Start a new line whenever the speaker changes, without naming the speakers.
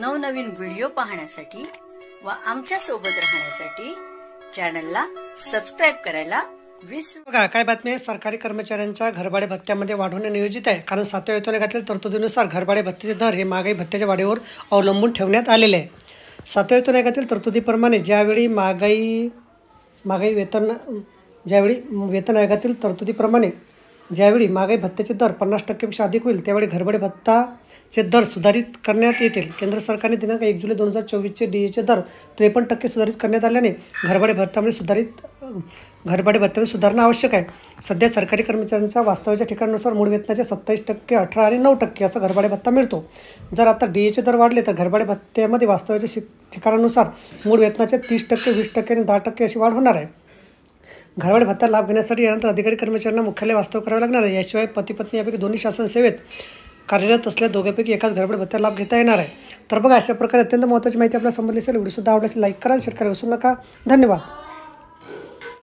नवनवीन व्हिडिओ पाहण्यासाठी व आमच्या सोबत राहण्यासाठी चॅनलला सबस्क्राइब करायला विसरू
बघा काय बातमी आहे। सरकारी कर्मचाऱ्यांच्या घरभाडे भत्त्यामध्ये वाढ होणे नियोजित आहे, कारण 7व्या वेतन आयोगातील तरतुदीनुसार घरभाडे भत्त्याचे दर हे महागाई भत्त्याच्या वाढीवर अवलंबून ठेवण्यात आलेले आहे। 7व्या वेतन आयोगातील तरतुदीप्रमाणे ज्यावेळी महागाई भत्त्याचे दर 50% अधिक होईल त्यावेळी घरभाडे भत्ताचे दर सुधारित करण्यात येतील। केंद्र सरकारने दिनांक 1 जुलै 2024 DAचे दर 53% सुधारित करण्यात आल्याने घरभाडे भत्त्यामध्ये सुधारणा आवश्यक आहे। सध्या सरकारी कर्मचाऱ्यांच्या वास्तव्याच्या ठिकाणानुसार मूळ वेतनाचे 27%, 18% आणि 9% असा घरभाडे भत्ता मिळतो। जर आता DAचे दर वाढले तर घरभाडे भत्त्यामध्ये वास्तव्याच्या ठिकाणानुसार मूळ वेतनाचे 30%, 20% आणि 10% अशी वाढ होणार आहे। घरभाडे भत्ता लाभ घेण्यासाठी यानंतर अधिकारी कर्मचाऱ्यांना मुख्यालय वास्तव करावे लागणार आहे। याशिवाय पती पत्नी यापैकी दोन्ही शासन सेवेत कार्यरत असल्या दोघांपैकी एकाच घरभाडे भत्ता लाभ घेता येणार आहे। तर बघा अशा प्रकारे अत्यंत महत्त्वाची माहिती आपल्याला समजली असेल। व्हिडिओ सुद्धा आवडल्यास लाईक करा, शेअर करायला विसरू नका। धन्यवाद।